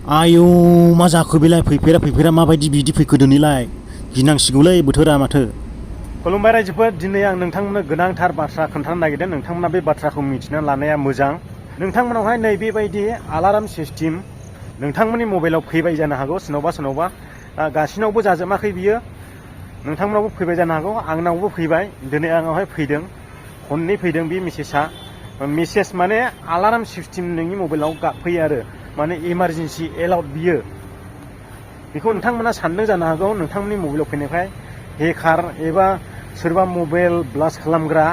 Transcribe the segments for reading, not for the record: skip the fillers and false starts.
आयौ मा जाखो बेलाय फैफेरा माबायदि बिदि फैखो दिनैलाय गिनांसिगौलै बोथोरा माथो। खुलुमबाय रायजोफोर, दिनै आं नोंथांमोननो गोनांथार बाथ्रा खोन्थानो नागिरदों। नोंथांमोना बे बाथ्राखौ मिथिना लानाया मोजां। नोंथांमोनावहाय नैबेबायदि आलार्म सिस्टेम नोंथांमोननि मबाइलाव फैबाय जानो हागौ। सोरनावबा गासिनावबो जाजोबाखै बियो। नोंथांमोनावबो फैबाय जानो हागौ, आंनावबो फैबाय। दिनै आंनावहाय फैदों, खननै फैदों बे मेसेज माने आलार्म सिस्टेम नोंनि मबाइलाव गाबफैयो आरो माने इमारजेन्सि एलाउट बियो। बेखौ नोंथांमोना सानदों जानो हागौ नोंथांमोननि मबाइलाव फैनायखाय हेकार एबा सोरबा मबाइल ब्लास्ट खालामग्रा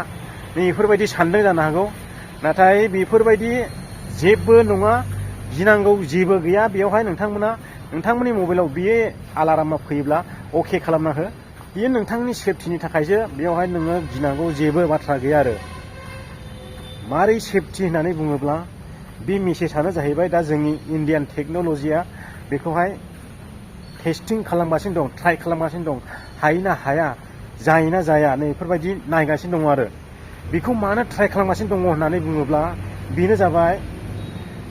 बेफोरबायदि सानदों जानो हागौ। नाथाय बेफोरबायदि जेबो नङा, गिनांगौ जेबो गैया। बेयावहाय नोंथांमोननि मबाइलाव बे आलार्मा फैयोब्ला अके खालामना हो। बेयो नोंथांनि सेफटिनि थाखायसो, बेयावहाय नोङो गिनांगौ जेबो बाथ्रा गैया आरो। मारै सेफटि होननानै बुङोब्ला बे मेसेजआनो जाहैबाय दा जोंनि इन्डियान टेक्न'लजिया बेखौहाय टेस्टिं खालामगासिनो दं, ट्राइ खालामगासिनो दं। हायोना हाया, जायोना जाया, नै बेफोरबायदि नायगासिनो दङ आरो। बेखौ मानो ट्राइ खालामगासिनो दङ होननानै बुङोब्ला बेनो जाबाय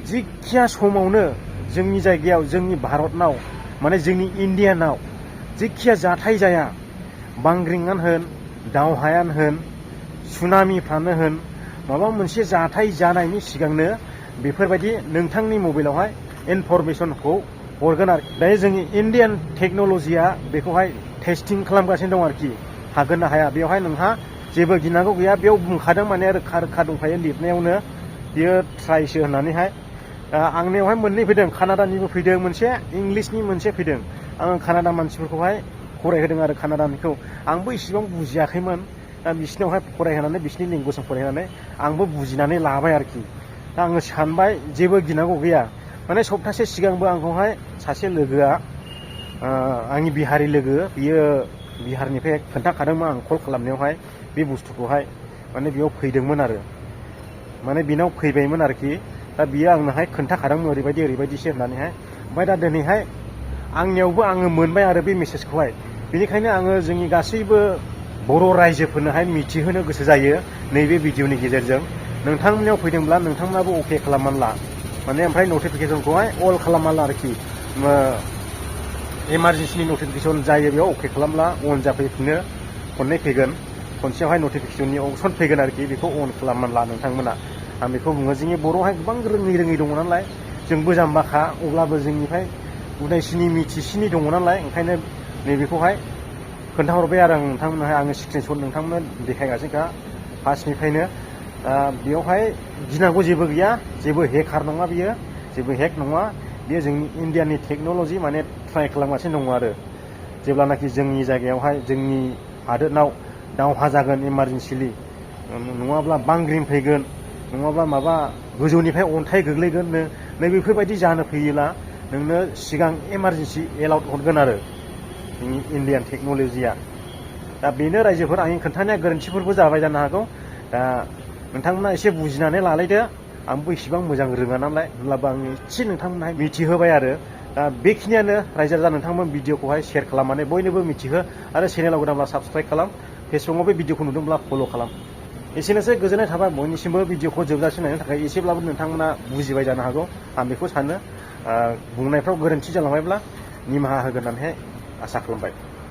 जिखिया समावनो जोंनि जायगायाव, जोंनि भारतनाव माने जोंनि इन्डियानाव जिखिया जाथाय जाया, बांग्रिङानो होन, दावहायानो होन, सुनामिफ्रानो होन, माबा मोनसे जाथाय जानायनि सिगांनो बेफोरबायदि नोंथांनि मबाइलावहाय इनफरमेसनखौ हरगोन आरो। दायो जोंनि इन्डियान टेक्न'लजिया बेखौहाय टेस्टिं खालामगासिनो दं आरोखि, हागोन ना हाया। बेवहाय नोंहा जेबो गिनांगौ गैया। बेयाव बुंखादों माने रोखा दंखायो लिरनायावनो, बियो ट्राइसो होननानैहाय। आंनियावहाय मोननै फैदों, कानाडानिबो फैदों मोनसे, इंलिसनि मोनसे फैदों। आङो कानाडा मानसिफोरखौहाय फरायहोदों आरो कानाडानिखौ। आंबो इसिबां बुजियाखैमोन, दा बिसिनावहाय फरायहोनानै, बिसिनि लेंगुवेजआव फरायहोनानै आंबो बुजिनानै लाबाय आरोखि। दा आङो सानबाय जेबो गिनांगौ गैया। माने सप्तासे सिगांबो आंखौहाय सासे लोगोआ, आंनि बिहारि लोगो, बियो बिहारनिफ्राय खोन्थाखादोंमोन आं कल खालामनायावहाय बे बुस्थुखौहाय, माने बेयाव फैदोंमोन आरो, माने बेनाव फैबायमोन आरोखि। दा बियो आंनोहाय खोन्थाखादोंमोन ओरैबायदिसो होननानैहाय। ओमफ्राय दा दिनैहाय आंनियावबो आङो मोनबाय आरो बे मेसेजखौहाय। बेनिखायनो आङो जोंनि गासैबो बर' रायजोफोरनोहाय मिथिहोनो गोसो जायो नैबे भिडिअनि गेजेरजों। नोंथांमोननियाव फैदोंब्ला नोंथांमोनाबो अके खालामनानै ला, माने ओमफ्राय नटिफिकेसनखौहाय अल खालामना ला आरोखि। इमारजेन्सिनि नटिफिकेसन जायो बेयाव अके खालामब्ला अन जाफैफिनो, खननै फैगोन, खनसेयावहाय नटिफिकेसननि अपसन फैगोन आरोखि। बेखौ अन खालामनानै ला नोंथांमोना। आं बेखौ बुङो, जोंनि बर'आवहाय गोबां रोङै दङ नालाय, जोंबो जाम्बाखा, अब्लाबो जोंनिफ्राय उदायसिनि मिथिसिनि दङ नालाय, ओंखायनो नैबेखौहाय खोन्थाहरबाय आरो आं नोंथांमोनहाय। आङो स्क्रिनशट नोंथांमोननो देखायगासिनोखा फार्स्टनिफ्रायनो। बेयावहाय गिनांगौ जेबो गैया, जेबो हेकार नङा बियो, जेबो हेक नङा। बेयो जोंनि इन्डियानि टेक्न'लजि, माने ट्राइ खालामगासिनो दङ आरो। जेब्लानाखि जोंनि जायगायावहाय, जोंनि हादोराव दावहा जागोन इमारजेन्सिलि, नङाब्ला बांग्रिं फैगोन, नङाब्ला माबा गोजौनिफ्राय अन्थाइ गोग्लैगोननो, नैबेफोरबायदि जानो फैयोब्ला नोंनो सिगां इमारजेन्सि एलाउट हरगोन आरो जोंनि इन्डियान टेक्न'लजिया। दा बेनो रायजोफोर, आंनि खोन्थानाया गोरोन्थिफोरबो जाबाय जानो हागौ। दा नोंथांमोना एसे बुजिनानै लालायदो। आंबो इसिबां मोजां रोङा नालाय, होमब्लाबो आं एसे नोंथांमोनहाय मिथिहोबाय आरो। दा बेखिनियानो रायजो राजा, नोंथांमोन भिडिअखौहाय शेयार खालामनानै बयनोबो मिथिहो, आरो चेनेलाव गोदानब्ला साबस्क्राइब खालाम, फेसबुकाव बे भिडिअखौ नुदोंब्ला फल' खालाम। एसेनोसै, गोजोननाय थाबाय बयनिसिमबो भिडिअखौ जोबजासिम नायनो थाखाय। एसेब्लाबो नोंथांमोना बुजिबाय जानो हागौ, आं बेखौ सानो। बुंनायफ्राव गोरोन्थि जालांबायब्ला निमाहा होगोन होननानैहाय आसा खालामबाय।